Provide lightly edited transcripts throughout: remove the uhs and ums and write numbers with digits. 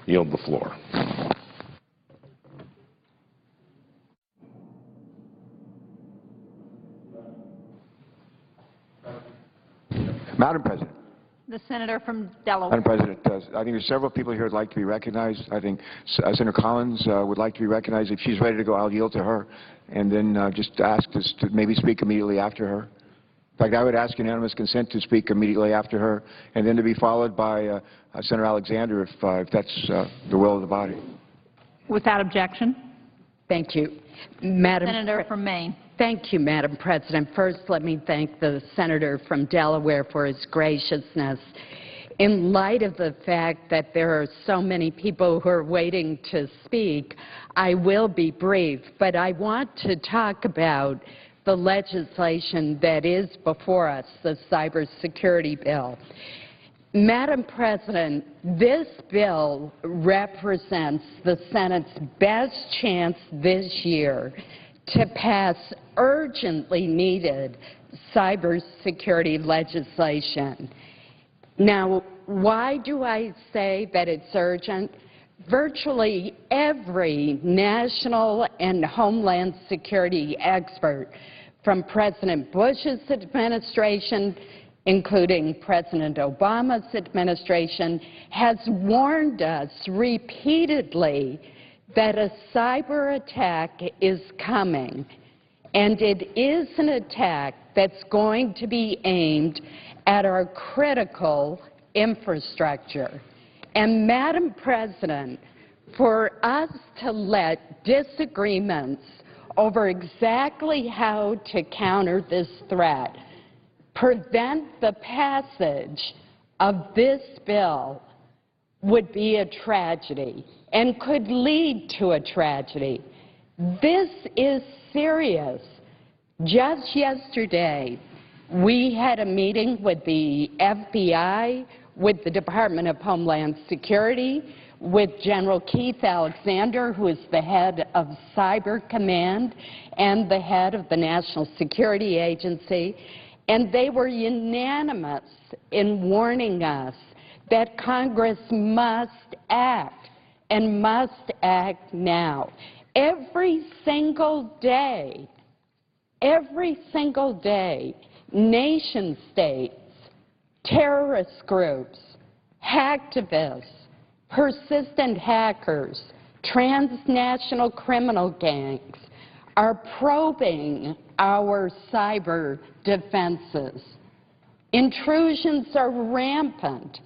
yield the floor. Madam President. The senator from Delaware. Madam President, I think there's several people here who'd like to be recognized. I think Senator Collins would like to be recognized. If she's ready to go, I'll yield to her, and then just ask us to maybe speak immediately after her. In fact, I would ask unanimous consent to speak immediately after her, and then to be followed by Senator Alexander, if that's the will of the body. Without objection. Thank you. Madam Senator from Maine. Thank you, Madam President. First, let me thank the senator from Delaware for his graciousness. In light of the fact that there are so many people who are waiting to speak, I will be brief, but I want to talk about the legislation that is before us, the cybersecurity bill. Madam President, this bill represents the Senate's best chance this year to pass urgently needed cybersecurity legislation. Now, why do I say that it's urgent? Virtually every national and homeland security expert, from President Bush's administration, including President Obama's administration, has warned us repeatedly that a cyber attack is coming, and it is an attack that's going to be aimed at our critical infrastructure. And, Madam President, for us to let disagreements over exactly how to counter this threat prevent the passage of this bill would be a tragedy and could lead to a tragedy. This is serious. Just yesterday, we had a meeting with the FBI, with the Department of Homeland Security, with General Keith Alexander, who is the head of Cyber Command and the head of the National Security Agency, and they were unanimous in warning us that Congress must act, and must act now. Every single day, nation states, terrorist groups, hacktivists, persistent hackers, transnational criminal gangs are probing our cyber defenses. Intrusions are rampant.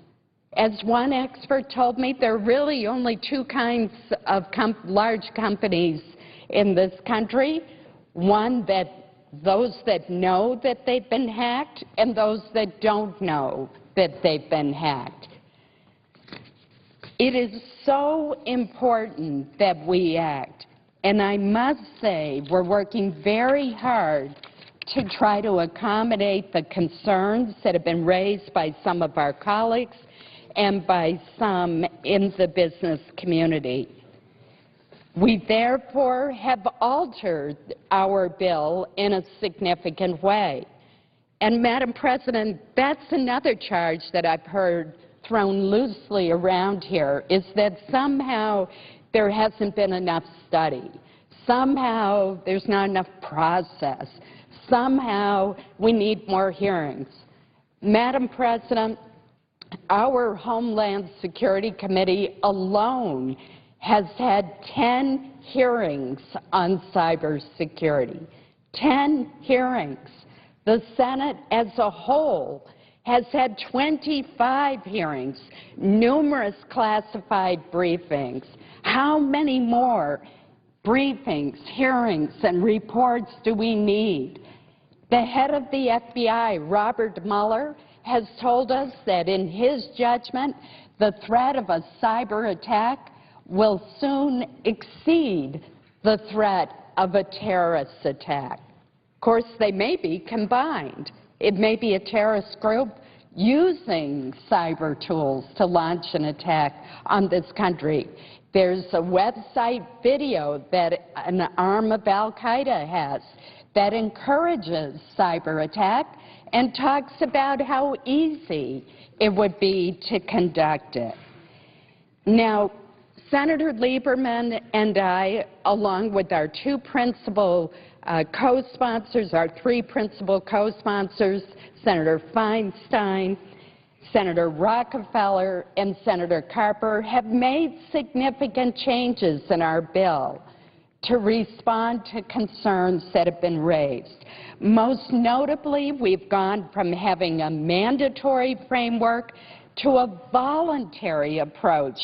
As one expert told me, there are really only two kinds of large companies in this country. One, those that know that they've been hacked, and those that don't know that they've been hacked. It is so important that we act, and I must say we're working very hard to try to accommodate the concerns that have been raised by some of our colleagues and by some in the business community. We therefore have altered our bill in a significant way. And, Madam President, that's another charge that I've heard thrown loosely around here, is that somehow there hasn't been enough study. Somehow there's not enough process. Somehow we need more hearings. Madam President, our Homeland Security Committee alone has had 10 hearings on cybersecurity. 10 hearings. The Senate as a whole has had 25 hearings, numerous classified briefings. How many more briefings, hearings, and reports do we need? The head of the FBI, Robert Mueller, has told us that in his judgment, the threat of a cyber attack will soon exceed the threat of a terrorist attack. Of course, they may be combined. It may be a terrorist group using cyber tools to launch an attack on this country. There's a website video that an arm of al-Qaeda has that encourages cyber attack and talks about how easy it would be to conduct it. Now, Senator Lieberman and I, along with our two principal co-sponsors, our three principal co-sponsors, Senator Feinstein, Senator Rockefeller, and Senator Carper, have made significant changes in our bill to respond to concerns that have been raised. Most notably, we've gone from having a mandatory framework to a voluntary approach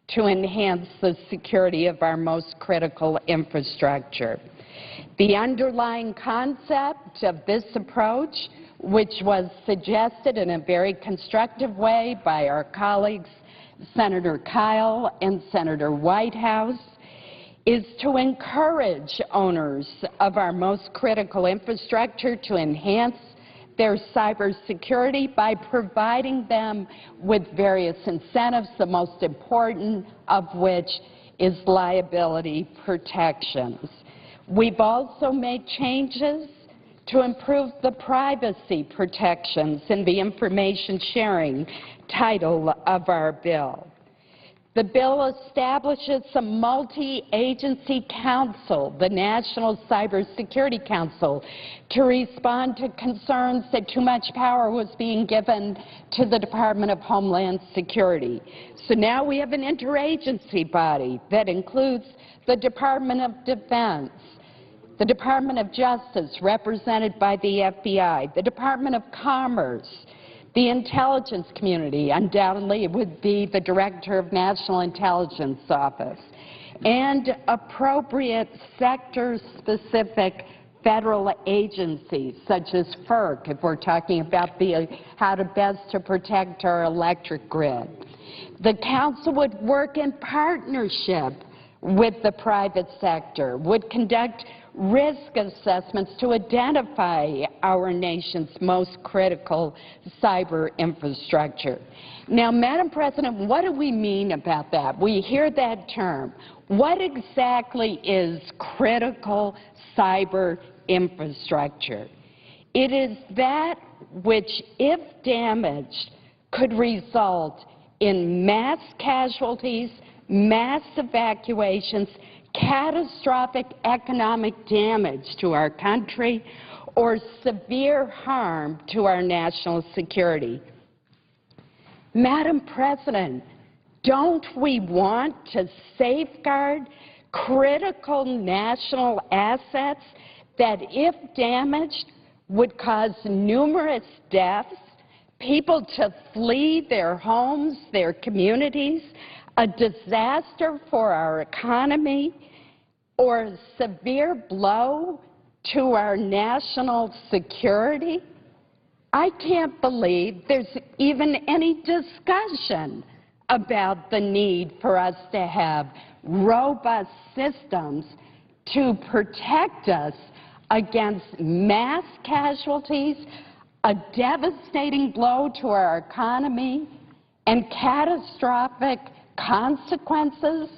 to enhance the security of our most critical infrastructure. The underlying concept of this approach, which was suggested in a very constructive way by our colleagues Senator Kyle and Senator Whitehouse, is to encourage owners of our most critical infrastructure to enhance their cybersecurity by providing them with various incentives, the most important of which is liability protections. We've also made changes to improve the privacy protections in the information sharing title of our bill. The bill establishes a multi-agency council, the National Cybersecurity Council, to respond to concerns that too much power was being given to the Department of Homeland Security. So now we have an interagency body that includes the Department of Defense, the Department of Justice, represented by the FBI, the Department of Commerce, the intelligence community, undoubtedly it would be the Director of National Intelligence Office, and appropriate sector-specific federal agencies such as FERC, if we're talking about how to best to protect our electric grid. The Council would work in partnership with the private sector, would conduct risk assessments to identify our nation's most critical cyber infrastructure. Now, Madam President, what do we mean about that? We hear that term. What exactly is critical cyber infrastructure? It is that which, if damaged, could result in mass casualties, mass evacuations, catastrophic economic damage to our country, or severe harm to our national security. Madam President, don't we want to safeguard critical national assets that, if damaged, would cause numerous deaths, people to flee their homes, their communities, a disaster for our economy, or a severe blow to our national security? I can't believe there's even any discussion about the need for us to have robust systems to protect us against mass casualties, a devastating blow to our economy, and catastrophic consequences.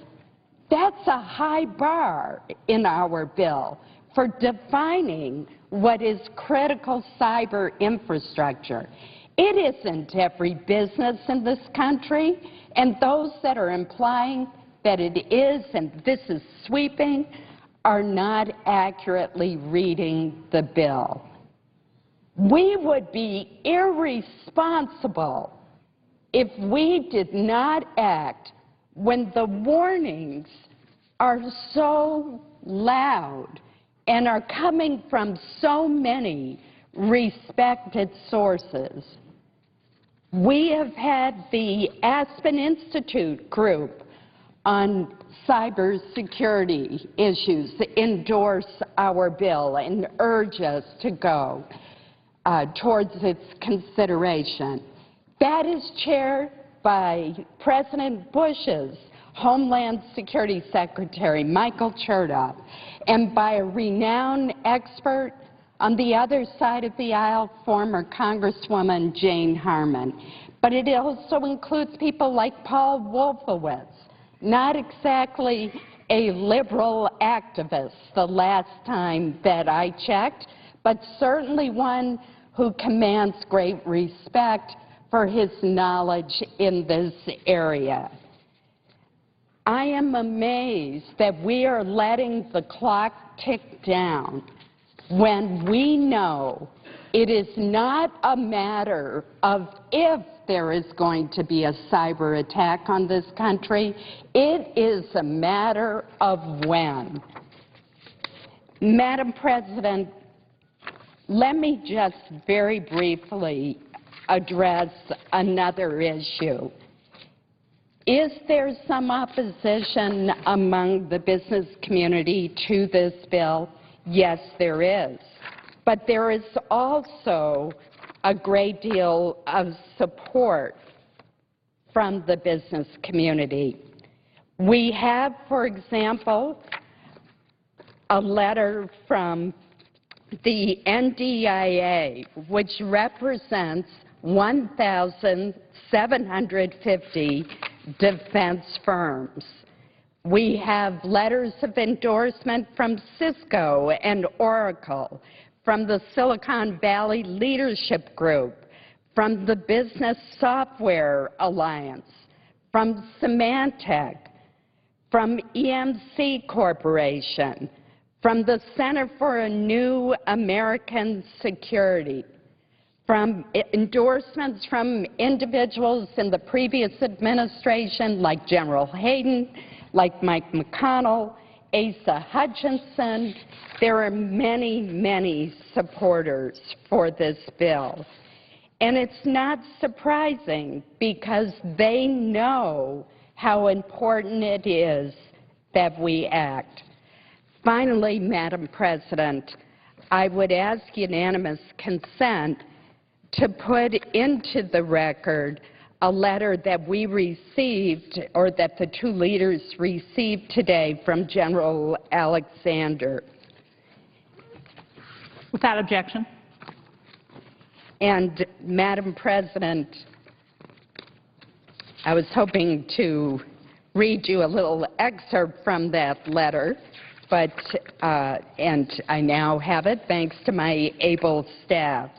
That's a high bar in our bill for defining what is critical cyber infrastructure. It isn't every business in this country, and those that are implying that it is and this is sweeping are not accurately reading the bill. We would be irresponsible if we did not act when the warnings are so loud and are coming from so many respected sources. We have had the Aspen Institute group on cybersecurity issues endorse our bill and urge us to go towards its consideration. That is chaired by President Bush's Homeland Security Secretary, Michael Chertoff, and by a renowned expert on the other side of the aisle, former Congresswoman Jane Harman. But it also includes people like Paul Wolfowitz, not exactly a liberal activist the last time that I checked, but certainly one who commands great respect for his knowledge in this area. I am amazed that we are letting the clock tick down when we know it is not a matter of if there is going to be a cyber attack on this country. It is a matter of when. Madam President, let me just very briefly address another issue. Is there some opposition among the business community to this bill? Yes, there is. But there is also a great deal of support from the business community. We have, for example, a letter from the NDIA, which represents 1,750 defense firms. We have letters of endorsement from Cisco and Oracle, from the Silicon Valley Leadership Group, from the Business Software Alliance, from Symantec, from EMC Corporation, from the Center for a New American Security, from endorsements from individuals in the previous administration like General Hayden, like Mike McConnell, Asa Hutchinson. There are many, many supporters for this bill. And it's not surprising because they know how important it is that we act. Finally, Madam President, I would ask unanimous consent to put into the record a letter that we received, or that the two leaders received today from General Alexander. Without objection. And, Madam President, I was hoping to read you a little excerpt from that letter, but and I now have it thanks to my able staff.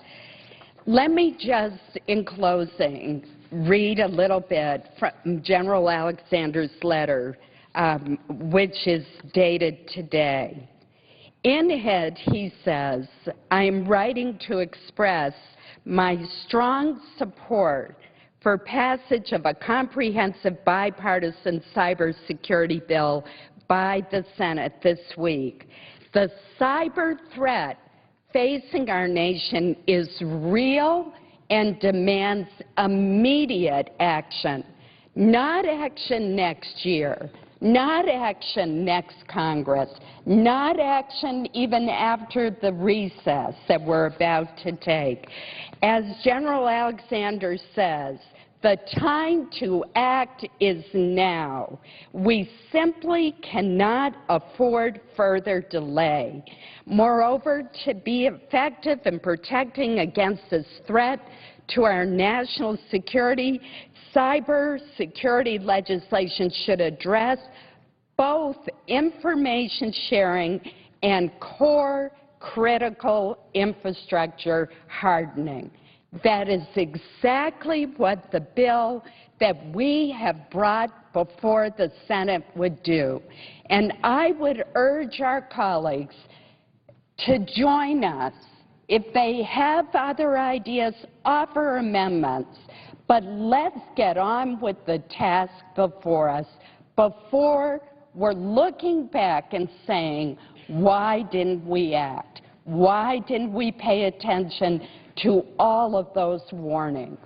Let me just, in closing, read a little bit from General Alexander's letter, which is dated today. In it, he says, I am writing to express my strong support for passage of a comprehensive bipartisan cybersecurity bill by the Senate this week. The cyber threat facing our nation is real and demands immediate action, not action next year, not action next Congress, not action even after the recess that we're about to take. As General Alexander says, the time to act is now. We simply cannot afford further delay. Moreover, to be effective in protecting against this threat to our national security, cyber security legislation should address both information sharing and core critical infrastructure hardening. That is exactly what the bill that we have brought before the Senate would do. And I would urge our colleagues to join us. If they have other ideas, offer amendments. But let's get on with the task before us before we're looking back and saying, why didn't we act? Why didn't we pay attention to all of those warnings?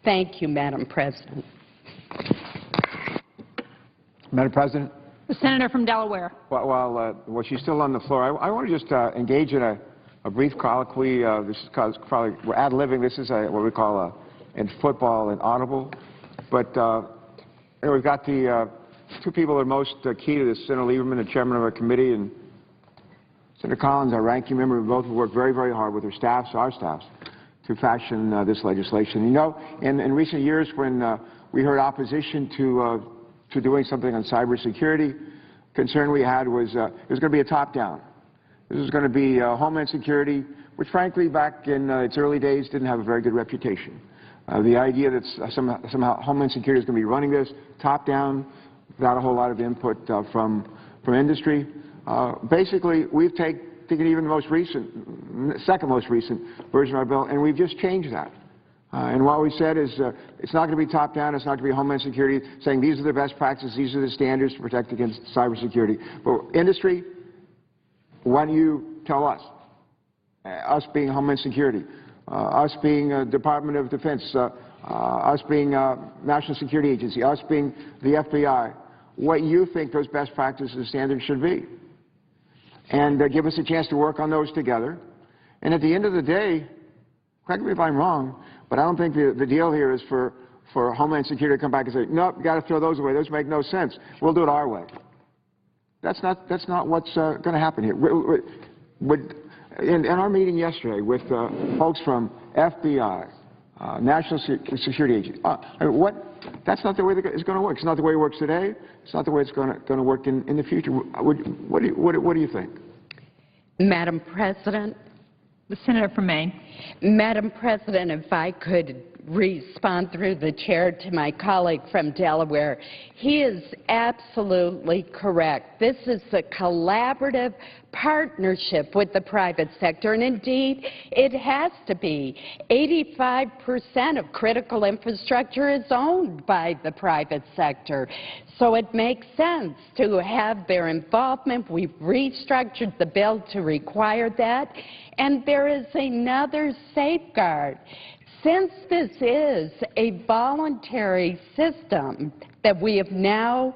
Thank you, Madam President. Madam President? The senator from Delaware. While she's still on the floor, I want to just engage in a brief colloquy. This is probably, we're ad-libbing. This is what we call in football an audible. But we've got the two people that are most key to this, Senator Lieberman, the chairman of our committee, and Senator Collins, our ranking member. We both worked very, very hard with our staffs, to fashion this legislation. You know, in recent years when we heard opposition to doing something on cybersecurity, concern we had was it was going to be a top-down. This was going to be Homeland Security, which frankly back in its early days didn't have a very good reputation. The idea that somehow Homeland Security is going to be running this top-down without a whole lot of input from industry. Basically, we've taken even the most recent, second most recent version of our bill, and we've just changed that. And what we said is it's not going to be top-down, it's not going to be Homeland Security saying these are the best practices, these are the standards to protect against cybersecurity. But industry, why don't you tell us? Us being Homeland Security, us being Department of Defense, us being National Security Agency, us being the FBI, what you think those best practices and standards should be. And give us a chance to work on those together. And at the end of the day, correct me if I'm wrong, but I don't think the deal here is for Homeland Security to come back and say, nope, you've got to throw those away. Those make no sense. We'll do it our way. That's not what's going to happen here. In our meeting yesterday with folks from FBI, National Security Agency, that's not the way it's going to work. It's not the way it works today. It's not the way it's going to work in the future. What do you think? Madam President. The senator from Maine. Madam President, if I could respond through the chair to my colleague from Delaware. He is absolutely correct. This is a collaborative partnership with the private sector, and indeed it has to be. 85% of critical infrastructure is owned by the private sector. So it makes sense to have their involvement. We've restructured the bill to require that. And there is another safeguard. Since this is a voluntary system that we have now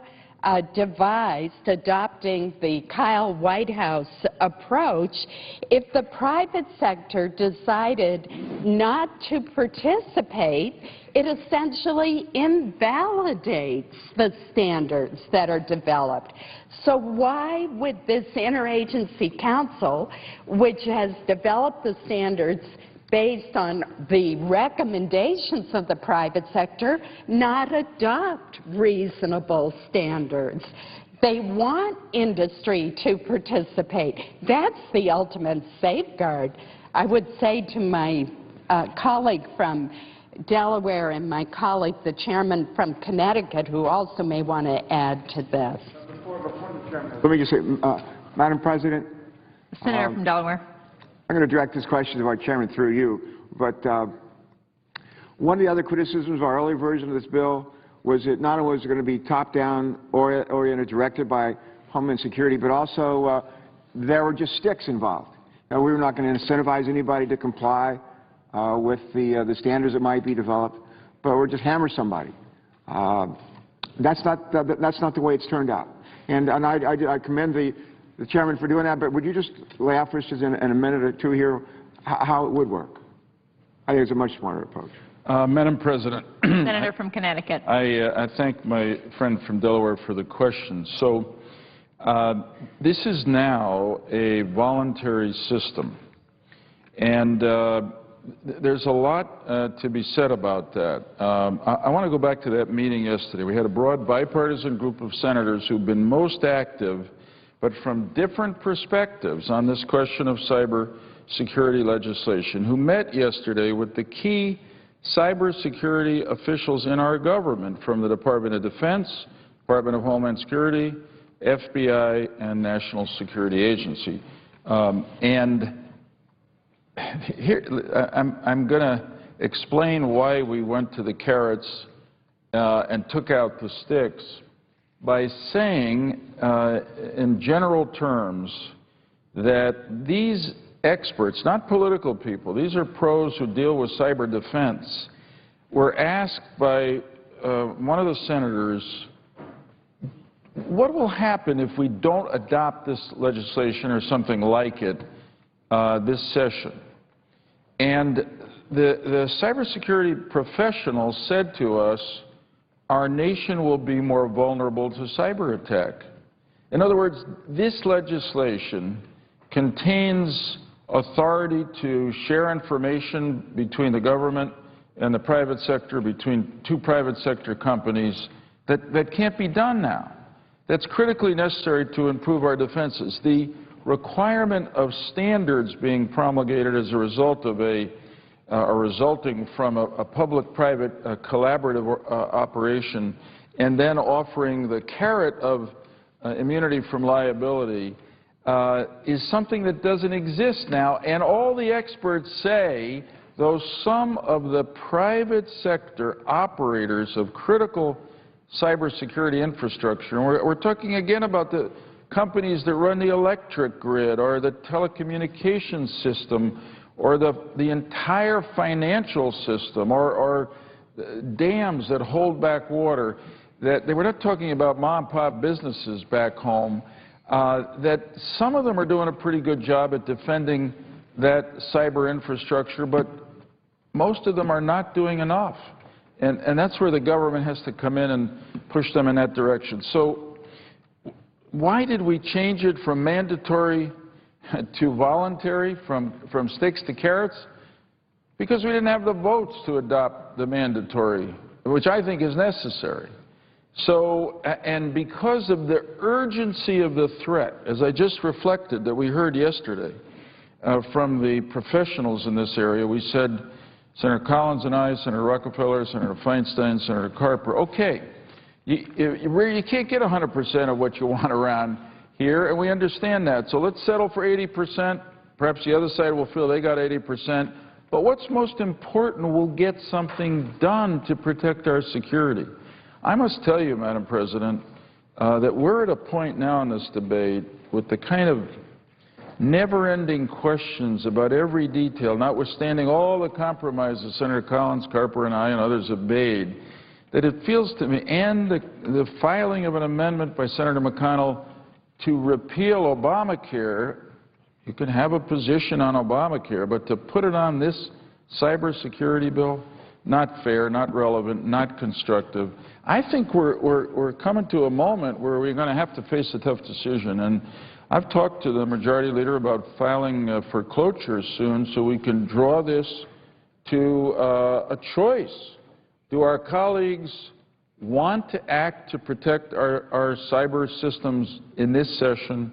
devised, adopting the Kyle Whitehouse approach, if the private sector decided not to participate, it essentially invalidates the standards that are developed. So why would this interagency council, which has developed the standards based on the recommendations of the private sector, not adopt reasonable standards? They want industry to participate. That's the ultimate safeguard. I would say to my colleague from Delaware and my colleague, the chairman from Connecticut, who also may want to add to this. Let me just say, Madam President. The senator from Delaware. I'm going to direct this question to our chairman through you, but one of the other criticisms of our earlier version of this bill was that not only was it going to be top-down oriented, directed by Homeland Security, but also there were just sticks involved. Now, we were not going to incentivize anybody to comply with the standards that might be developed, but we're just hammer somebody. That's not the way it's turned out. And I commend the chairman for doing that, but would you just lay out for us just in a minute or two here how it would work? I think it's a much smarter approach. Madam President. Senator from Connecticut. I thank my friend from Delaware for the question. So this is now a voluntary system, and there's a lot to be said about that. I want to go back to that meeting yesterday. We had a broad bipartisan group of senators who've been most active, but from different perspectives on this question of cyber security legislation, who met yesterday with the key cybersecurity officials in our government from the Department of Defense, Department of Homeland Security, FBI, and National Security Agency. And here, I'm going to explain why we went to the carrots and took out the sticks by saying, in general terms, that these experts, not political people, these are pros who deal with cyber defense, were asked by one of the senators, what will happen if we don't adopt this legislation or something like it this session? And the cybersecurity professionals said to us, our nation will be more vulnerable to cyber attack. In other words, this legislation contains authority to share information between the government and the private sector, between two private sector companies, that can't be done now. That's critically necessary to improve our defenses. The requirement of standards being promulgated as a result of resulting from a public-private collaborative operation and then offering the carrot of immunity from liability is something that doesn't exist now. And all the experts say, though some of the private sector operators of critical cybersecurity infrastructure, and we're talking again about the companies that run the electric grid or the telecommunications system or the entire financial system or dams that hold back water, that we're not talking about mom-and-pop businesses back home, that some of them are doing a pretty good job at defending that cyber infrastructure, but most of them are not doing enough. And that's where the government has to come in and push them in that direction. So why did we change it from mandatory to voluntary, from sticks to carrots? Because we didn't have the votes to adopt the mandatory, which I think is necessary. So, and because of the urgency of the threat, as I just reflected that we heard yesterday from the professionals in this area, we said, Senator Collins and I, Senator Rockefeller, Senator Feinstein, Senator Carper, okay, you can't get 100% of what you want around here, and we understand that. So let's settle for 80%. Perhaps the other side will feel they got 80%. But what's most important, we'll get something done to protect our security. I must tell you, Madam President, that we're at a point now in this debate with the kind of never-ending questions about every detail, notwithstanding all the compromises Senator Collins, Carper, and I and others have made, that it feels to me, and the filing of an amendment by Senator McConnell to repeal Obamacare. You can have a position on Obamacare, but to put it on this cybersecurity bill, not fair, not relevant, not constructive. I think we're coming to a moment where we're going to have to face a tough decision. And I've talked to the Majority Leader about filing for cloture soon so we can draw this to a choice. Do our colleagues want to act to protect our cyber systems in this session,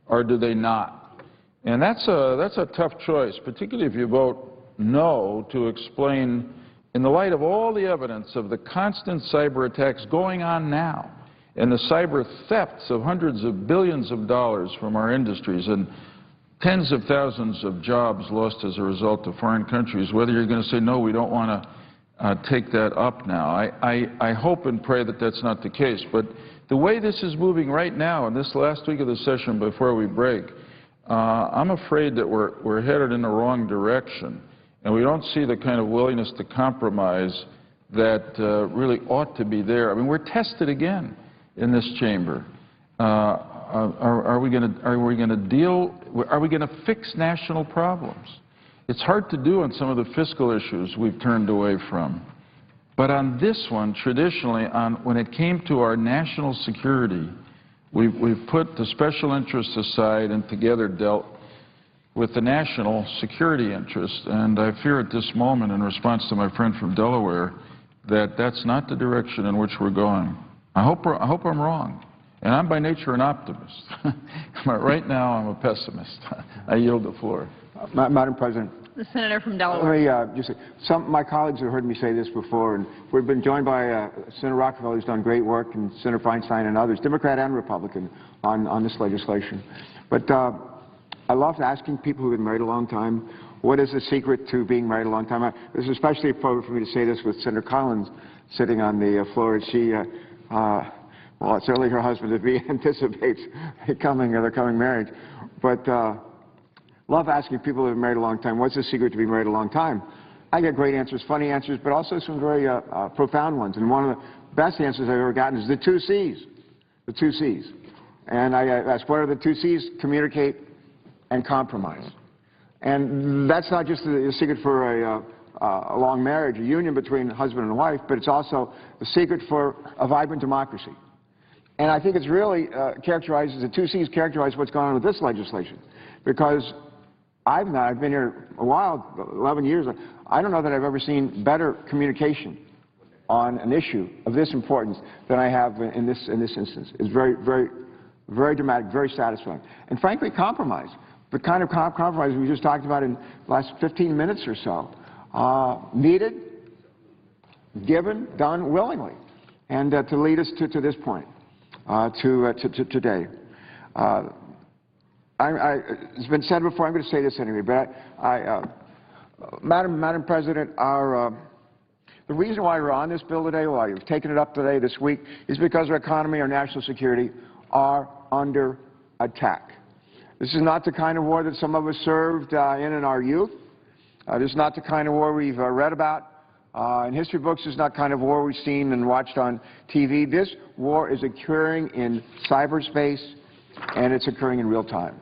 or do they not? And that's a tough choice, particularly if you vote no to explain, in the light of all the evidence of the constant cyber attacks going on now and the cyber thefts of hundreds of billions of dollars from our industries and tens of thousands of jobs lost as a result of foreign countries, whether you're going to say, no, we don't want to take that up now. I hope and pray that that's not the case. But the way this is moving right now, in this last week of the session before we break, I'm afraid that we're headed in the wrong direction, and we don't see the kind of willingness to compromise that really ought to be there. I mean, we're tested again in this chamber. Are we going to fix national problems? It's hard to do on some of the fiscal issues we've turned away from. But on this one, traditionally, when it came to our national security, we've put the special interests aside and together dealt with the national security interest. And I fear at this moment, in response to my friend from Delaware, that that's not the direction in which we're going. I hope I'm wrong. And I'm by nature an optimist. But right now I'm a pessimist. I yield the floor. Madam President. The Senator from Delaware. Let me just say, some of my colleagues have heard me say this before, and we've been joined by Senator Rockefeller, who's done great work, and Senator Feinstein and others, Democrat and Republican, on this legislation. But I love asking people who have been married a long time, what is the secret to being married a long time? This is especially appropriate for me to say this with Senator Collins sitting on the floor. She, well, certainly her husband, if he anticipates their coming marriage. But love asking people who have been married a long time, what's the secret to being married a long time? I get great answers, funny answers, but also some very profound ones. And one of the best answers I've ever gotten is the two C's. The two C's. And I ask, what are the two C's? Communicate and compromise. And that's not just the secret for a long marriage, a union between husband and wife, but it's also the secret for a vibrant democracy. And I think it's really characterized, the two C's characterize what's going on with this legislation. Because I've been here a while, 11 years, I don't know that I've ever seen better communication on an issue of this importance than I have in this instance. It's very, very, very dramatic, very satisfying. And frankly, compromise. The kind of compromise we just talked about in the last 15 minutes or so. Needed, given, done willingly. and to lead us to this point, to today. It's been said before, I'm going to say this anyway, but Madam President, the reason why we're on this bill today, why you've taken it up today, this week, is because our economy, our national security are under attack. This is not the kind of war that some of us served in our youth. This is not the kind of war we've read about in history books. This is not the kind of war we've seen and watched on TV. This war is occurring in cyberspace, and it's occurring in real time.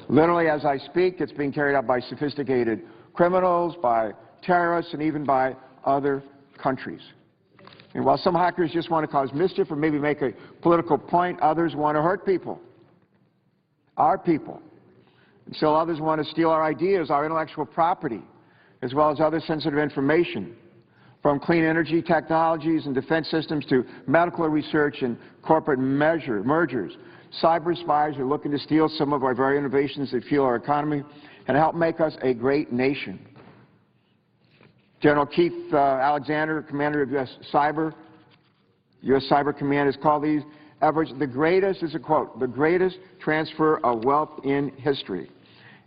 Literally, as I speak, it's being carried out by sophisticated criminals, by terrorists, and even by other countries. And while some hackers just want to cause mischief or maybe make a political point, others want to hurt people, our people. And still others want to steal our ideas, our intellectual property, as well as other sensitive information, from clean energy technologies and defense systems to medical research and corporate mergers. Cyber spies are looking to steal some of our very innovations that fuel our economy and help make us a great nation. General Keith Alexander, commander of U.S. Cyber Command, has called these efforts the greatest, is a quote, the greatest transfer of wealth in history.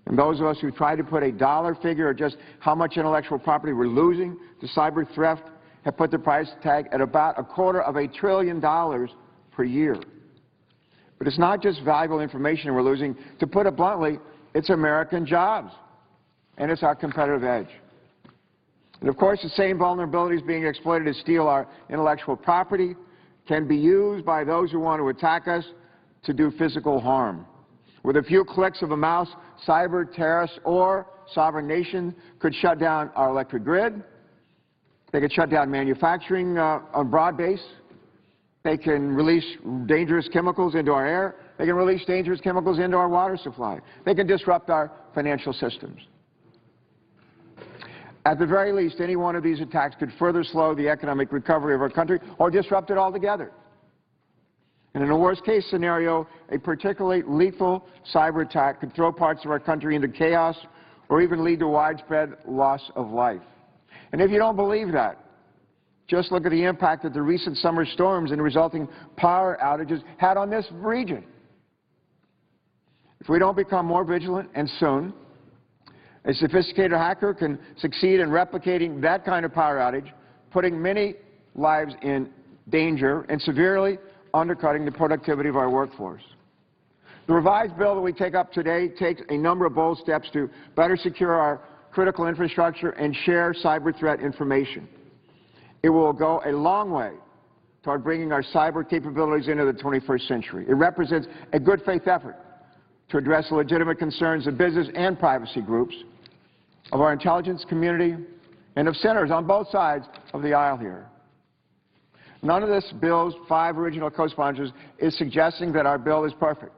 And those of us who try to put a dollar figure or just how much intellectual property we're losing to cyber theft have put the price tag at about $250 billion per year. But it's not just valuable information we're losing. To put it bluntly, it's American jobs, and it's our competitive edge. And of course, the same vulnerabilities being exploited to steal our intellectual property can be used by those who want to attack us to do physical harm. With a few clicks of a mouse, cyber terrorists or sovereign nations could shut down our electric grid. They could shut down manufacturing on broad base. They can release dangerous chemicals into our air. They can release dangerous chemicals into our water supply. They can disrupt our financial systems. At the very least, any one of these attacks could further slow the economic recovery of our country or disrupt it altogether. And in a worst-case scenario, a particularly lethal cyber attack could throw parts of our country into chaos or even lead to widespread loss of life. And if you don't believe that, just look at the impact that the recent summer storms and resulting power outages had on this region. If we don't become more vigilant, and soon, a sophisticated hacker can succeed in replicating that kind of power outage, putting many lives in danger and severely undercutting the productivity of our workforce. The revised bill that we take up today takes a number of bold steps to better secure our critical infrastructure and share cyber threat information. It will go a long way toward bringing our cyber capabilities into the 21st century. It represents a good faith effort to address the legitimate concerns of business and privacy groups, of our intelligence community, and of senators on both sides of the aisle here. None of this bill's 5 original co-sponsors is suggesting that our bill is perfect.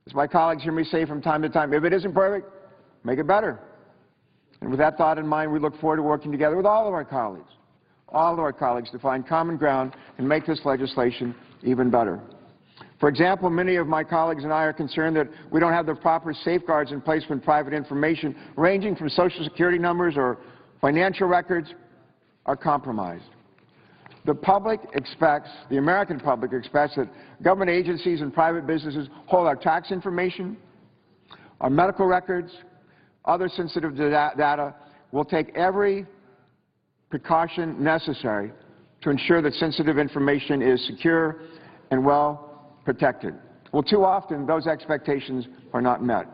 As my colleagues hear me say from time to time, if it isn't perfect, make it better. And with that thought in mind, we look forward to working together with all of our colleagues to find common ground and make this legislation even better. For example, many of my colleagues and I are concerned that we don't have the proper safeguards in place when private information, ranging from Social Security numbers or financial records, are compromised. The public expects, the American public expects, that government agencies and private businesses hold our tax information, our medical records, other sensitive data, will take every precaution necessary to ensure that sensitive information is secure and well protected. Well, too often, those expectations are not met.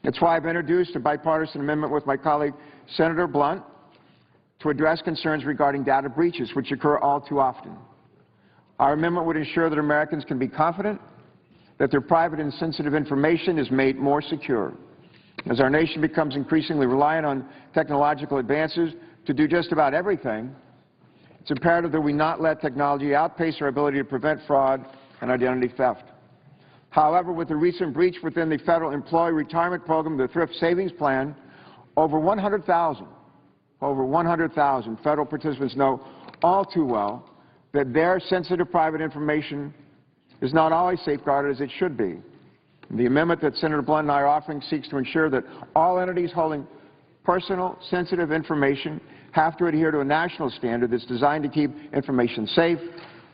That's why I've introduced a bipartisan amendment with my colleague, Senator Blunt, to address concerns regarding data breaches, which occur all too often. Our amendment would ensure that Americans can be confident that their private and sensitive information is made more secure. As our nation becomes increasingly reliant on technological advances to do just about everything, it's imperative that we not let technology outpace our ability to prevent fraud and identity theft. However, with the recent breach within the federal employee retirement program, the Thrift Savings Plan, over 100,000 federal participants know all too well that their sensitive private information is not always safeguarded as it should be. The amendment that Senator Blunt and I are offering seeks to ensure that all entities holding personal, sensitive information have to adhere to a national standard that's designed to keep information safe,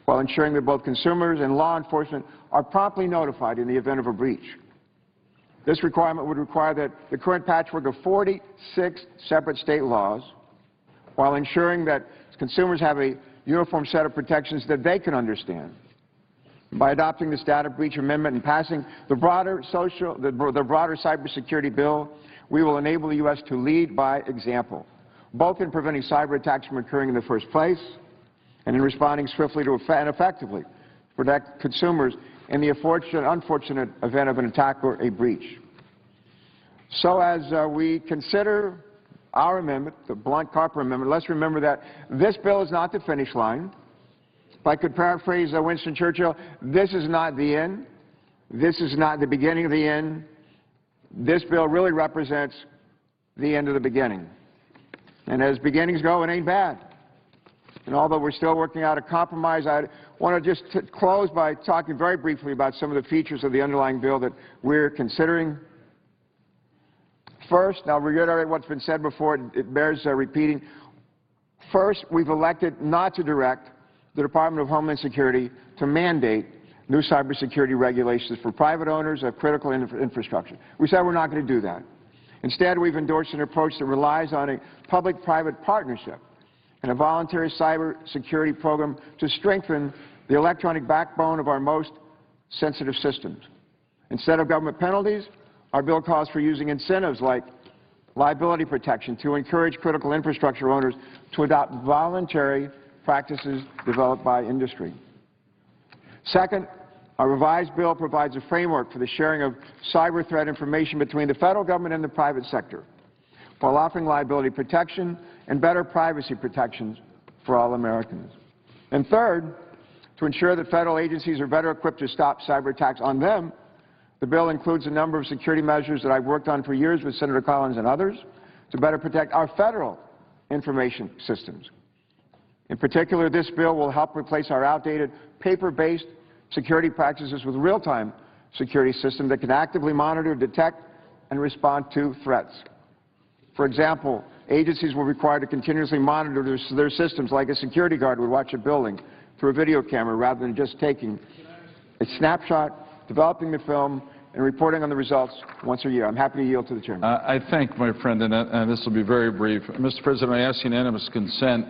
while ensuring that both consumers and law enforcement are promptly notified in the event of a breach. This requirement would require that the current patchwork of 46 separate state laws, while ensuring that consumers have a uniform set of protections that they can understand. By adopting this data breach amendment and passing the broader cybersecurity bill, we will enable the U.S. to lead by example, both in preventing cyber attacks from occurring in the first place and in responding swiftly and effectively to protect consumers in the unfortunate event of an attack or a breach. So as we consider our amendment, the Blunt-Carper amendment, let's remember that this bill is not the finish line. If I could paraphrase Winston Churchill, this is not the end. This is not the beginning of the end. This bill really represents the end of the beginning. And as beginnings go, it ain't bad. And although we're still working out a compromise, I want to just close by talking very briefly about some of the features of the underlying bill that we're considering. First, and I'll reiterate what's been said before, it bears repeating. First, we've elected not to direct the Department of Homeland Security to mandate new cybersecurity regulations for private owners of critical infrastructure. We said we're not going to do that. Instead, we've endorsed an approach that relies on a public-private partnership and a voluntary cybersecurity program to strengthen the electronic backbone of our most sensitive systems. Instead of government penalties, our bill calls for using incentives like liability protection to encourage critical infrastructure owners to adopt voluntary practices developed by industry. Second, our revised bill provides a framework for the sharing of cyber threat information between the federal government and the private sector, while offering liability protection and better privacy protections for all Americans. And third, to ensure that federal agencies are better equipped to stop cyber attacks on them, the bill includes a number of security measures that I've worked on for years with Senator Collins and others to better protect our federal information systems. In particular, this bill will help replace our outdated paper-based security practices with real-time security systems that can actively monitor, detect, and respond to threats. For example, agencies will be required to continuously monitor their systems like a security guard would watch a building through a video camera rather than just taking a snapshot, developing the film, and reporting on the results once a year. I'm happy to yield to the chairman. I thank my friend, and this will be very brief. Mr. President, I ask unanimous consent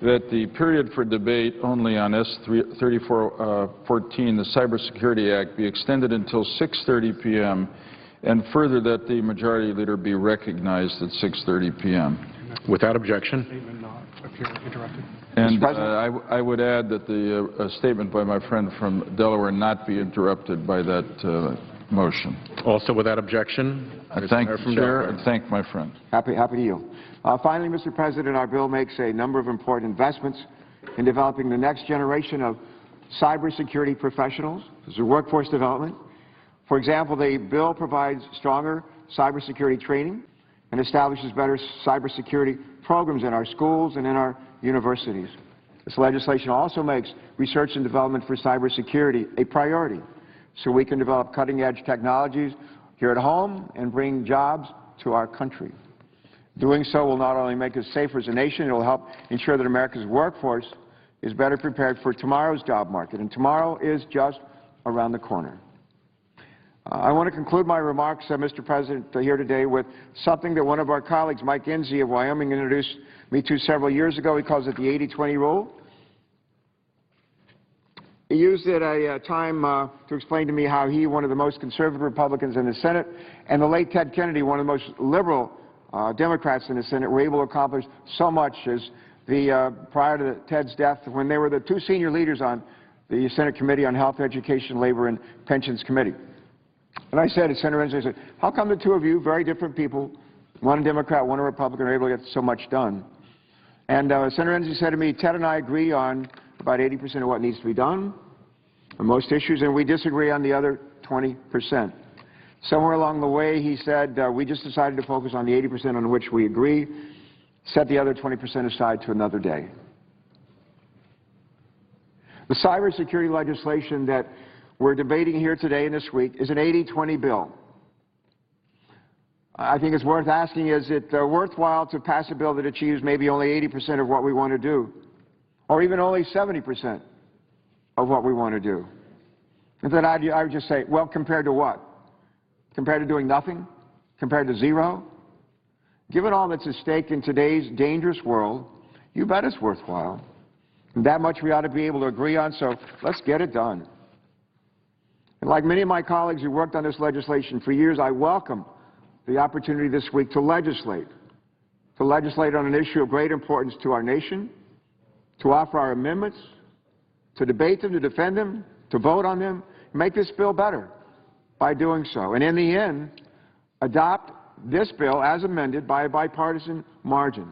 that the period for debate only on S-3414, the Cybersecurity Act, be extended until 6:30 p.m., and further that the Majority Leader be recognized at 6:30 p.m. Without objection. And I would add that the statement by my friend from Delaware not be interrupted by that motion. Also without objection. I thank the Chair and thank my friend. Happy to yield. Finally, Mr. President, our bill makes a number of important investments in developing the next generation of cybersecurity professionals. This is workforce development. For example, the bill provides stronger cybersecurity training and establishes better cybersecurity programs in our schools and in our universities. This legislation also makes research and development for cybersecurity a priority, so we can develop cutting-edge technologies here at home and bring jobs to our country. Doing so will not only make us safer as a nation, it will help ensure that America's workforce is better prepared for tomorrow's job market, and tomorrow is just around the corner. I want to conclude my remarks, Mr. President, here today with something that one of our colleagues, Mike Enzi of Wyoming, introduced me to several years ago. He calls it the 80-20 rule. He used it a time to explain to me how he, one of the most conservative Republicans in the Senate, and the late Ted Kennedy, one of the most liberal Democrats in the Senate, were able to accomplish so much as prior to Ted's death, when they were the two senior leaders on the Senate Committee on Health, Education, Labor, and Pensions Committee. And I said to Senator Enzi, I said, how come the two of you, very different people, one a Democrat, one a Republican, are able to get so much done? And Senator Enzi said to me, Ted and I agree on about 80% of what needs to be done on most issues, and we disagree on the other 20%. Somewhere along the way, he said, we just decided to focus on the 80% on which we agree, set the other 20% aside to another day. The cybersecurity legislation that we're debating here today and this week is an 80-20 bill. I think it's worth asking, is it worthwhile to pass a bill that achieves maybe only 80% of what we want to do, or even only 70%? of what we want to do. And then I would just say, well, compared to what? Compared to doing nothing? Compared to zero? Given all that's at stake in today's dangerous world, you bet it's worthwhile. And that much we ought to be able to agree on, so let's get it done. And like many of my colleagues who worked on this legislation for years, I welcome the opportunity this week to legislate on an issue of great importance to our nation, to offer our amendments, to debate them, to defend them, to vote on them, make this bill better by doing so. And in the end, adopt this bill as amended by a bipartisan margin.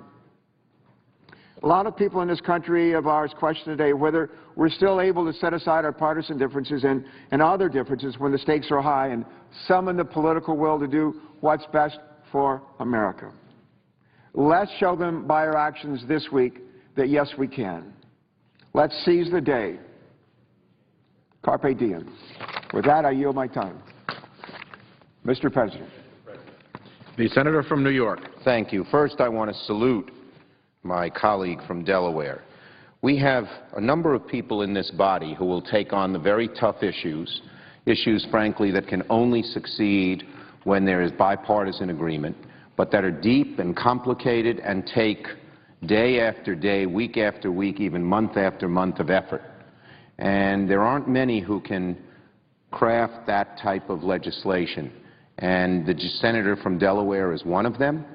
A lot of people in this country of ours question today whether we're still able to set aside our partisan differences and other differences when the stakes are high and summon the political will to do what's best for America. Let's show them by our actions this week that, yes, we can. Let's seize the day. Carpe diem. With that, I yield my time. Mr. President. The senator from New York. Thank you. First, I want to salute my colleague from Delaware. We have a number of people in this body who will take on the very tough issues, frankly, that can only succeed when there is bipartisan agreement, but that are deep and complicated and take day after day, week after week, even month after month of effort. And there aren't many who can craft that type of legislation. And the senator from Delaware is one of them.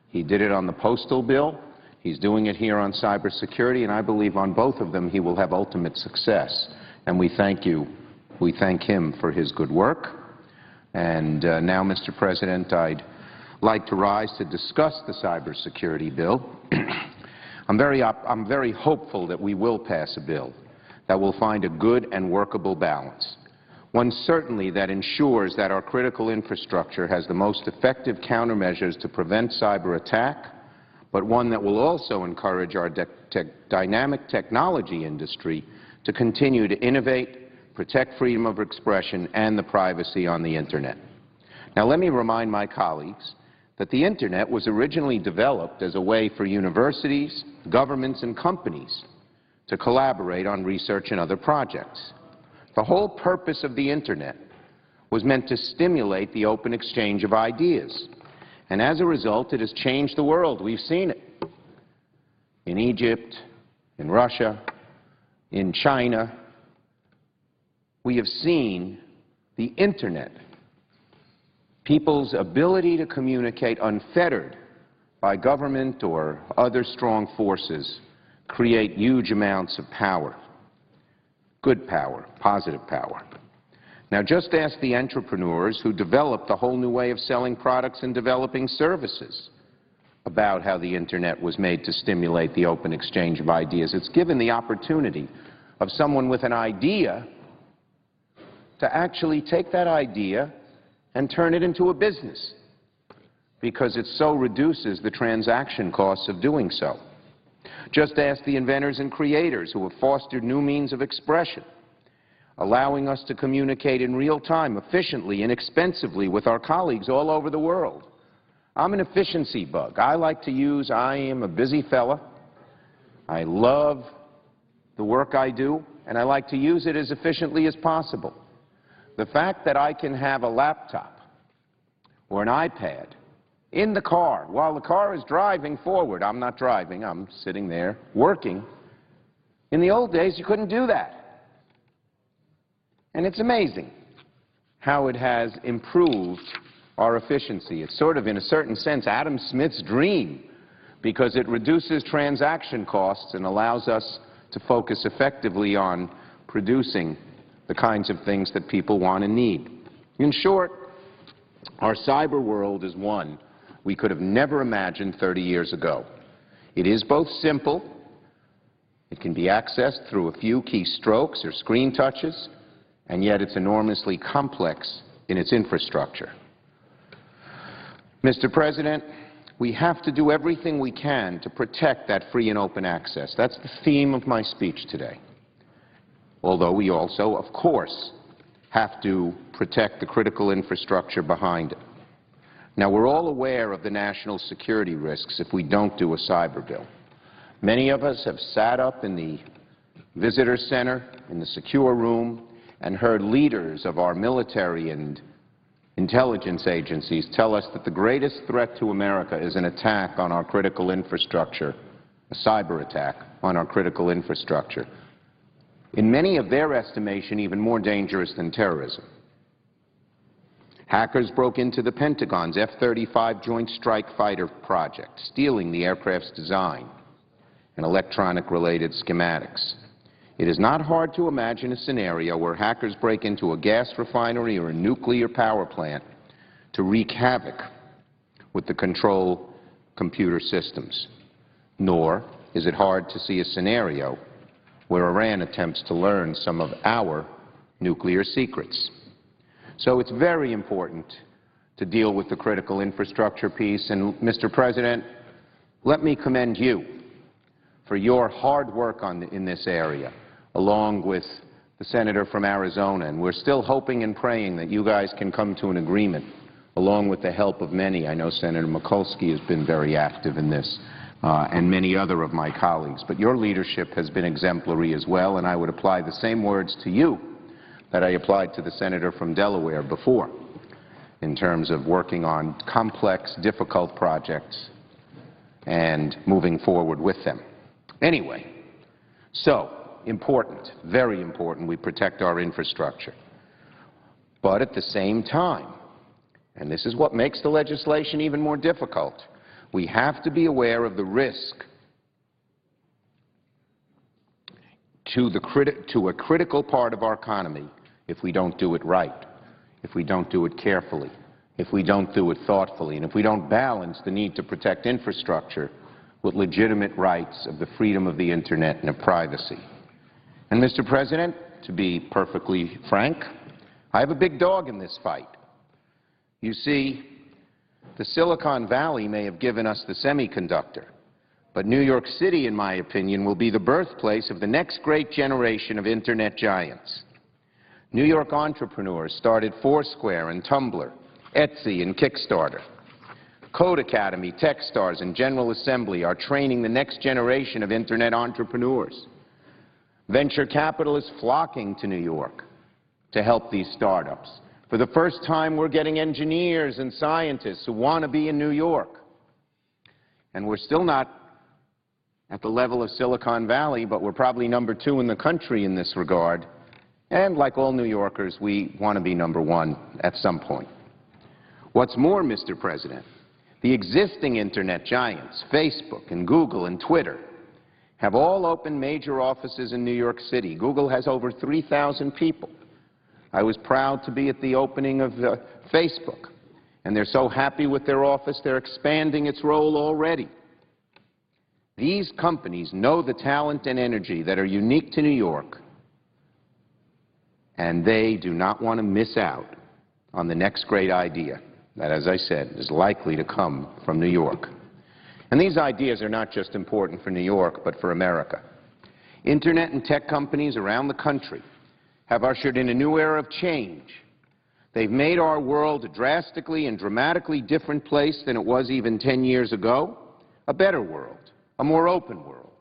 He did it on the postal bill. He's doing it here on cybersecurity, and I believe on both of them he will have ultimate success. And we thank you. We thank him for his good work. And now, Mr. President, I'd like to rise to discuss the cybersecurity bill. I'm very hopeful that we will pass a bill that will find a good and workable balance. One certainly that ensures that our critical infrastructure has the most effective countermeasures to prevent cyber attack, but one that will also encourage our dynamic technology industry to continue to innovate, protect freedom of expression, and the privacy on the Internet. Now, let me remind my colleagues that the Internet was originally developed as a way for universities, governments, and companies to collaborate on research and other projects. The whole purpose of the Internet was meant to stimulate the open exchange of ideas. And as a result, it has changed the world. We've seen it in Egypt, in Russia, in China. We have seen the Internet, people's ability to communicate unfettered by government or other strong forces, create huge amounts of power. Good power, positive power. Now, just ask the entrepreneurs who developed a whole new way of selling products and developing services about how the Internet was made to stimulate the open exchange of ideas. It's given the opportunity of someone with an idea to actually take that idea and turn it into a business because it so reduces the transaction costs of doing so. Just ask the inventors and creators who have fostered new means of expression, allowing us to communicate in real time, efficiently, inexpensively with our colleagues all over the world. I'm an efficiency bug. I am a busy fella. I love the work I do, and I like to use it as efficiently as possible. The fact that I can have a laptop or an iPad in the car while the car is driving forward. I'm not driving. I'm sitting there working. In the old days, you couldn't do that. And it's amazing how it has improved our efficiency. It's sort of, in a certain sense, Adam Smith's dream because it reduces transaction costs and allows us to focus effectively on producing the kinds of things that people want and need. In short, our cyber world is one we could have never imagined 30 years ago. It is both simple, it can be accessed through a few keystrokes or screen touches, and yet it's enormously complex in its infrastructure. Mr. President, we have to do everything we can to protect that free and open access. That's the theme of my speech today. Although we also, of course, have to protect the critical infrastructure behind it. Now, we're all aware of the national security risks if we don't do a cyber bill. Many of us have sat up in the visitor center, in the secure room, and heard leaders of our military and intelligence agencies tell us that the greatest threat to America is an attack on our critical infrastructure, a cyber attack on our critical infrastructure. In many of their estimation, even more dangerous than terrorism. Hackers broke into the Pentagon's F-35 Joint Strike Fighter project, stealing the aircraft's design and electronic-related schematics. It is not hard to imagine a scenario where hackers break into a gas refinery or a nuclear power plant to wreak havoc with the control computer systems. Nor is it hard to see a scenario where Iran attempts to learn some of our nuclear secrets. So it's very important to deal with the critical infrastructure piece. And, Mr. President, let me commend you for your hard work in this area, along with the senator from Arizona. And we're still hoping and praying that you guys can come to an agreement, along with the help of many. I know Senator Mikulski has been very active in this, and many other of my colleagues. But your leadership has been exemplary as well, and I would apply the same words to you that I applied to the senator from Delaware before, in terms of working on complex, difficult projects and moving forward with them. Anyway, so important, very important, we protect our infrastructure. But at the same time, and this is what makes the legislation even more difficult, we have to be aware of the risk to a critical part of our economy if we don't do it right, if we don't do it carefully, if we don't do it thoughtfully, and if we don't balance the need to protect infrastructure with legitimate rights of the freedom of the Internet and of privacy. And, Mr. President, to be perfectly frank, I have a big dog in this fight. You see, the Silicon Valley may have given us the semiconductor, but New York City, in my opinion, will be the birthplace of the next great generation of Internet giants. New York entrepreneurs started Foursquare and Tumblr, Etsy and Kickstarter. Code Academy, Techstars, and General Assembly are training the next generation of Internet entrepreneurs. Venture capital is flocking to New York to help these startups. For the first time, we're getting engineers and scientists who want to be in New York. And we're still not at the level of Silicon Valley, but we're probably number 2 in the country in this regard. And like all New Yorkers, we want to be number 1 at some point. What's more, Mr. President, the existing Internet giants, Facebook and Google and Twitter, have all opened major offices in New York City. Google has over 3,000 people. I was proud to be at the opening of Facebook, and they're so happy with their office, they're expanding its role already. These companies know the talent and energy that are unique to New York, and they do not want to miss out on the next great idea that, as I said, is likely to come from New York. And these ideas are not just important for New York, but for America. Internet and tech companies around the country have ushered in a new era of change. They've made our world a drastically and dramatically different place than it was even 10 years ago, a better world, a more open world,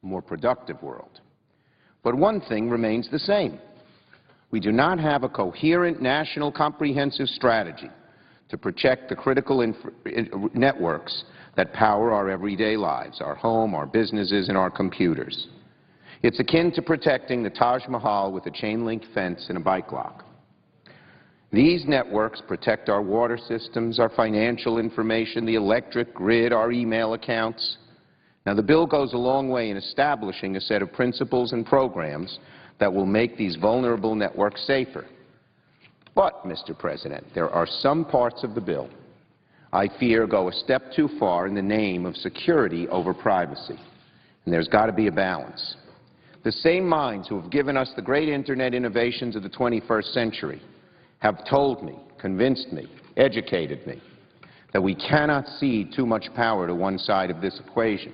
a more productive world. But one thing remains the same. We do not have a coherent national comprehensive strategy to protect the critical networks that power our everyday lives, our home, our businesses, and our computers. It's akin to protecting the Taj Mahal with a chain-link fence and a bike lock. These networks protect our water systems, our financial information, the electric grid, our email accounts. Now, the bill goes a long way in establishing a set of principles and programs that will make these vulnerable networks safer. But, Mr. President, there are some parts of the bill I fear go a step too far in the name of security over privacy. And there's got to be a balance. The same minds who have given us the great Internet innovations of the 21st century have told me, convinced me, educated me, that we cannot cede too much power to one side of this equation.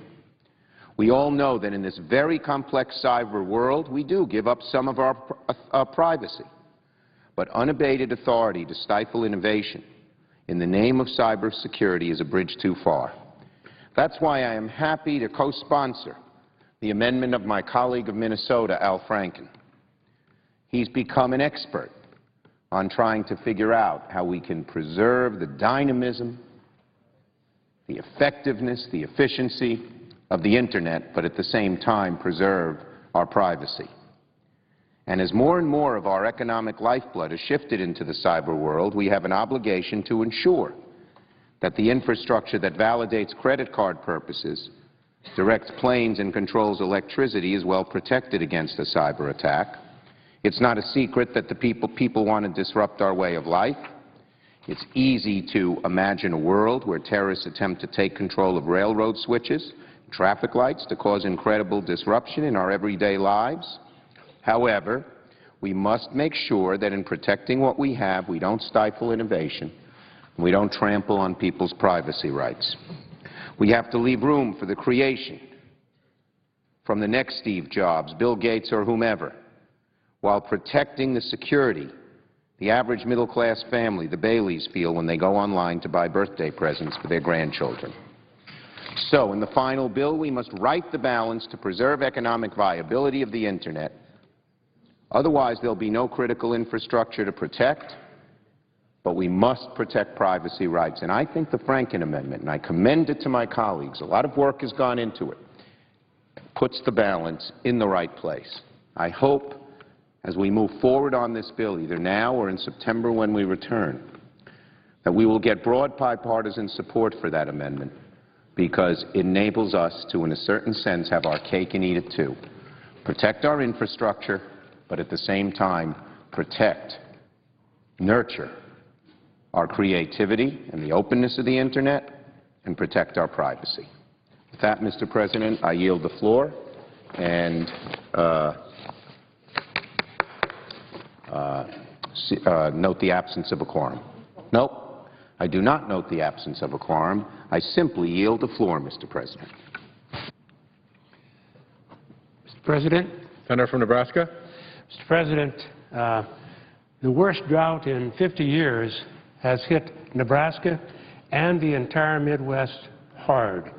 We all know that in this very complex cyber world, we do give up some of our privacy. But unabated authority to stifle innovation in the name of cybersecurity is a bridge too far. That's why I am happy to co-sponsor the amendment of my colleague of Minnesota, Al Franken. He's become an expert on trying to figure out how we can preserve the dynamism, the effectiveness, the efficiency of the Internet, but at the same time preserve our privacy. And as more and more of our economic lifeblood is shifted into the cyber world, we have an obligation to ensure that the infrastructure that validates credit card purposes, directs planes and controls electricity is well protected against a cyber attack. It's not a secret that the people want to disrupt our way of life. It's easy to imagine a world where terrorists attempt to take control of railroad switches, traffic lights to cause incredible disruption in our everyday lives. However, we must make sure that in protecting what we have, we don't stifle innovation, and we don't trample on people's privacy rights. We have to leave room for the creation from the next Steve Jobs, Bill Gates, or whomever, while protecting the security the average middle-class family, the Baileys, feel when they go online to buy birthday presents for their grandchildren. So, in the final bill, we must right the balance to preserve economic viability of the Internet. Otherwise, there'll be no critical infrastructure to protect, but we must protect privacy rights. And I think the Franken Amendment, and I commend it to my colleagues, a lot of work has gone into it, puts the balance in the right place. I hope, as we move forward on this bill, either now or in September when we return, that we will get broad bipartisan support for that amendment, because it enables us to, in a certain sense, have our cake and eat it too. Protect our infrastructure, but at the same time, protect, nurture our creativity and the openness of the Internet, and protect our privacy. With that, Mr. President, I yield the floor and note the absence of a quorum. Nope, I do not note the absence of a quorum. I simply yield the floor, Mr. President. Mr. President. Senator from Nebraska. Mr. President, the worst drought in 50 years has hit Nebraska and the entire Midwest hard.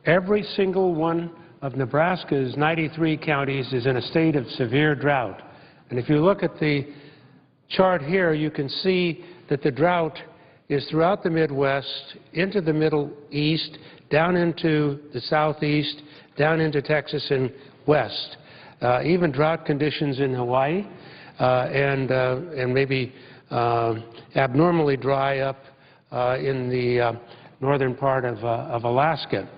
Every single one of Nebraska's 93 counties is in a state of severe drought. And if you look at the chart here, you can see that the drought is throughout the Midwest, into the Middle East, down into the Southeast, down into Texas and West. Even drought conditions in Hawaii and maybe abnormally dry up in the northern part of Alaska.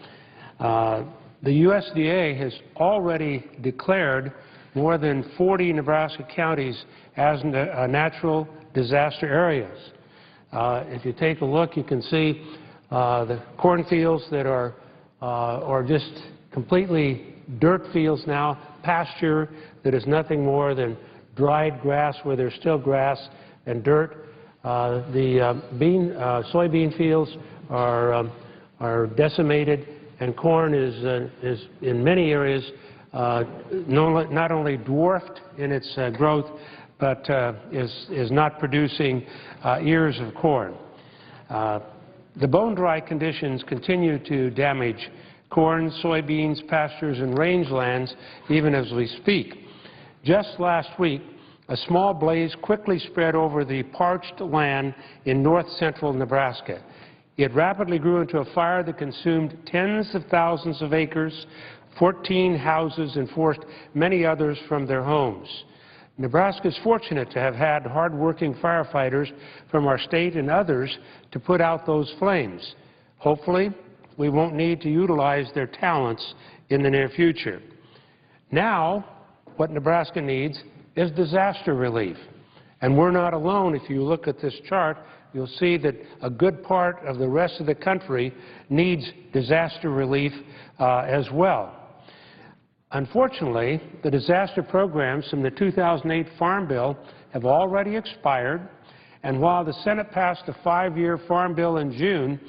The USDA has already declared more than 40 Nebraska counties as natural disaster areas. If you take a look, you can see the cornfields that are just completely dirt fields now, pasture that is nothing more than dried grass where there's still grass and dirt. The soybean fields are decimated, and corn is in many areas not only dwarfed in its growth, but is not producing ears of corn. The bone-dry conditions continue to damage corn, soybeans, pastures, and rangelands even as we speak. Just last week, a small blaze quickly spread over the parched land in north-central Nebraska. It rapidly grew into a fire that consumed tens of thousands of acres, 14 houses, and forced many others from their homes. Nebraska is fortunate to have had hard-working firefighters from our state and others to put out those flames. Hopefully, we won't need to utilize their talents in the near future. Now, what Nebraska needs is disaster relief. And we're not alone. If you look at this chart, you'll see that a good part of the rest of the country needs disaster relief as well. Unfortunately, the disaster programs from the 2008 Farm Bill have already expired, and while the Senate passed a 5-year Farm Bill in June,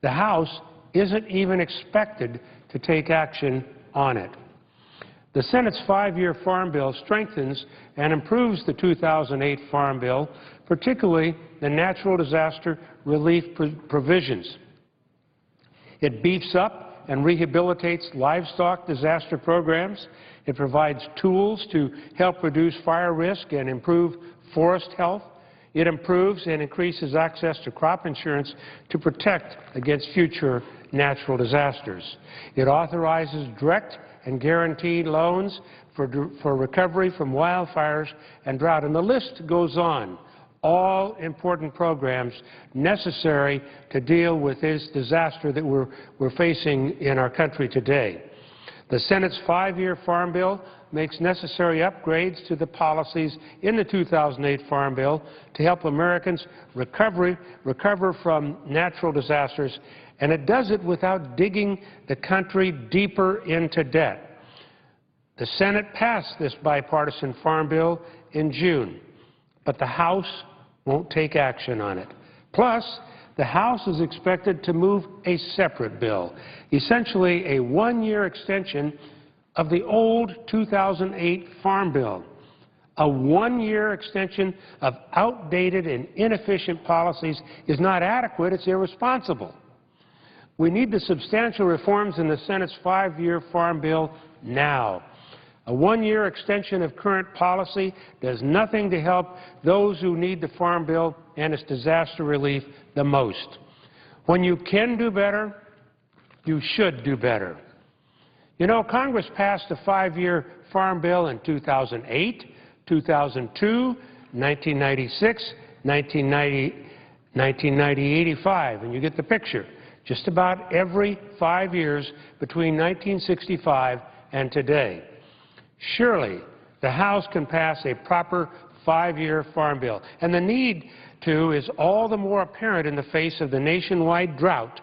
the House isn't even expected to take action on it. The Senate's 5-year Farm Bill strengthens and improves the 2008 Farm Bill, particularly the natural disaster relief provisions. It beefs up and rehabilitates livestock disaster programs. It provides tools to help reduce fire risk and improve forest health. It improves and increases access to crop insurance to protect against future natural disasters. It authorizes direct and guaranteed loans for recovery from wildfires and drought. And the list goes on. All important programs necessary to deal with this disaster that we're facing in our country today. The Senate's 5-year Farm Bill makes necessary upgrades to the policies in the 2008 Farm Bill to help Americans recover from natural disasters, and it does it without digging the country deeper into debt. The Senate passed this bipartisan Farm Bill in June, but the House won't take action on it. Plus, the House is expected to move a separate bill, essentially a 1-year extension of the old 2008 Farm Bill. A 1-year extension of outdated and inefficient policies is not adequate, it's irresponsible. We need the substantial reforms in the Senate's 5-year Farm Bill now. A 1-year extension of current policy does nothing to help those who need the Farm Bill and its disaster relief the most. When you can do better, you should do better. You know, Congress passed a 5-year Farm Bill in 2008, 2002, 1996, 1990, 85, and you get the picture. Just about every 5 years between 1965 and today. Surely, the House can pass a proper 5-year Farm Bill. And the need to is all the more apparent in the face of the nationwide drought,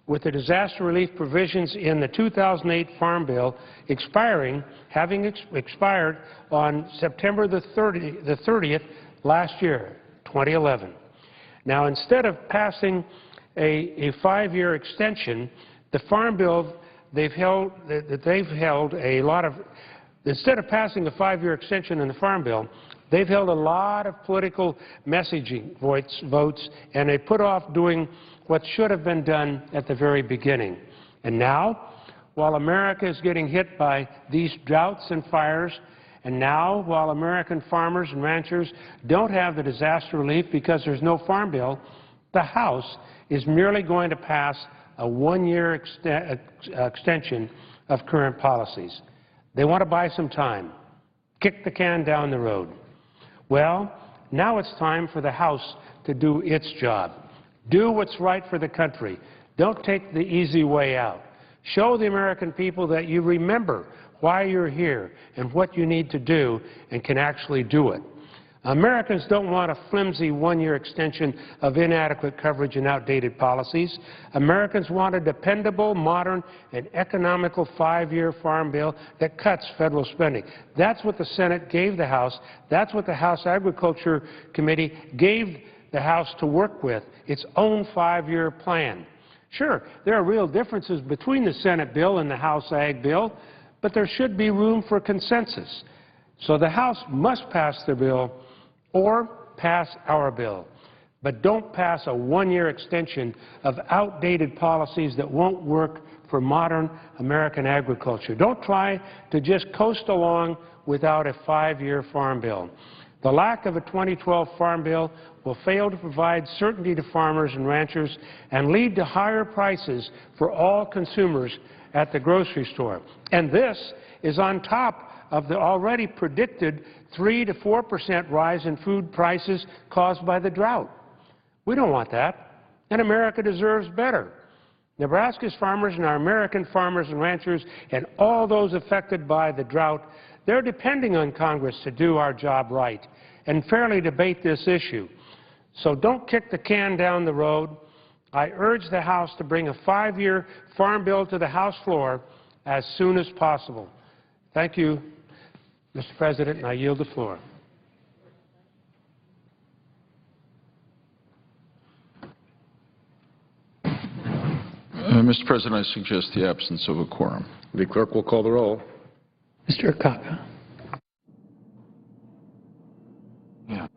with the disaster relief provisions in the 2008 Farm Bill having expired on September the 30th last year, 2011. Now, instead of passing a 5-year extension, the Farm Bill, instead of passing a 5-year extension in the Farm Bill, they've held a lot of political messaging votes, and they put off doing what should have been done at the very beginning. And now, while America is getting hit by these droughts and fires, and now, while American farmers and ranchers don't have the disaster relief because there's no Farm Bill, the House is merely going to pass a 1-year extension of current policies. They want to buy some time, kick the can down the road. Well, now it's time for the House to do its job. Do what's right for the country. Don't take the easy way out. Show the American people that you remember why you're here and what you need to do and can actually do it. Americans don't want a flimsy 1-year extension of inadequate coverage and outdated policies. Americans want a dependable, modern, and economical 5-year Farm Bill that cuts federal spending. That's what the Senate gave the House. That's what the House Agriculture Committee gave the House to work with, its own 5-year plan. Sure, there are real differences between the Senate bill and the House Ag bill, but there should be room for consensus. So the House must pass their bill or pass our bill. But don't pass a 1-year extension of outdated policies that won't work for modern American agriculture. Don't try to just coast along without a 5-year Farm Bill. The lack of a 2012 Farm Bill will fail to provide certainty to farmers and ranchers and lead to higher prices for all consumers at the grocery store. And this is on top of the already predicted 3 to 4% rise in food prices caused by the drought. We don't want that, and America deserves better. Nebraska's farmers and our American farmers and ranchers and all those affected by the drought, they're depending on Congress to do our job right and fairly debate this issue. So don't kick the can down the road. I urge the House to bring a 5-year Farm Bill to the House floor as soon as possible. Thank you, Mr. President, and I yield the floor. Mr. President, I suggest the absence of a quorum. The clerk will call the roll. Mr. Akaka. Yeah.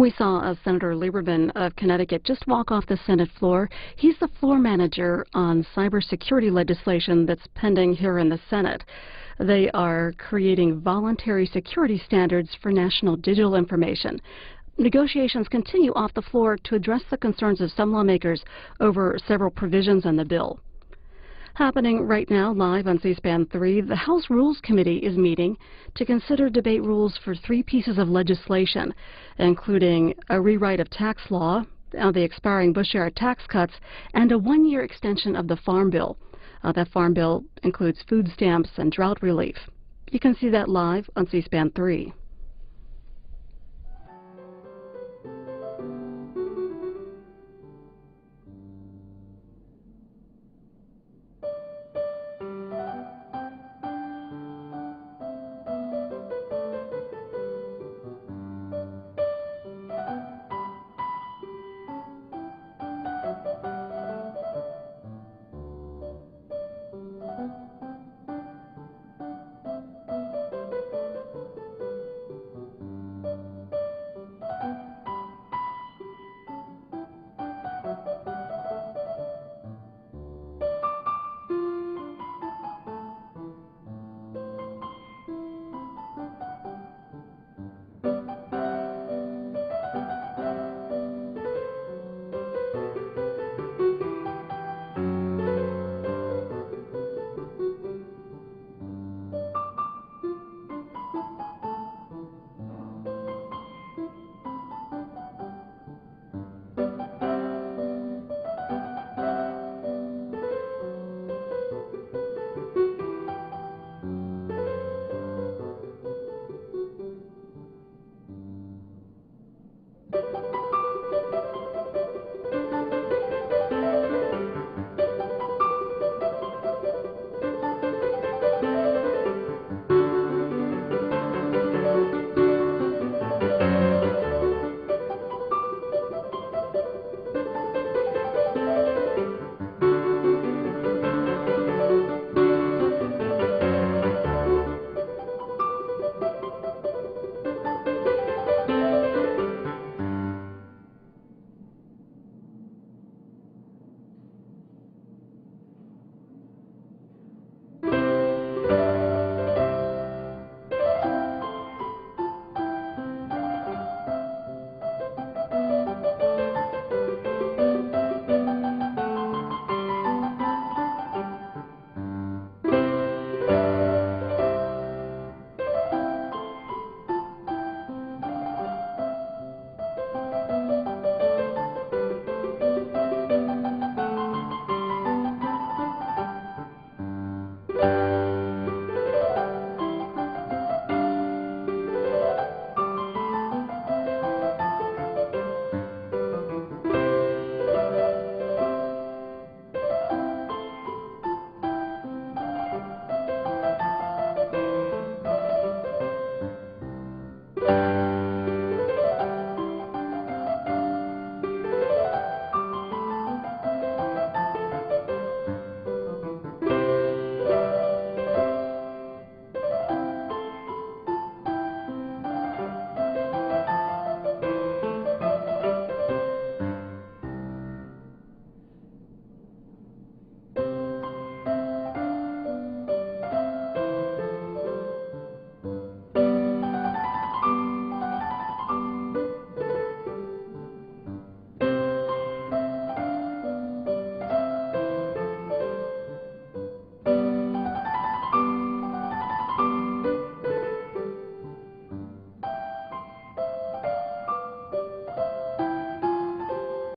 We saw Senator Lieberman of Connecticut just walk off the Senate floor. He's the floor manager on cybersecurity legislation that's pending here in the Senate. They are creating voluntary security standards for national digital information. Negotiations continue off the floor to address the concerns of some lawmakers over several provisions in the bill. Happening right now live on C-SPAN 3, the House Rules Committee is meeting to consider debate rules for 3 pieces of legislation, including a rewrite of tax law, the expiring Bush-era tax cuts, and a 1-year extension of the Farm Bill. That Farm Bill includes food stamps and drought relief. You can see that live on C-SPAN 3.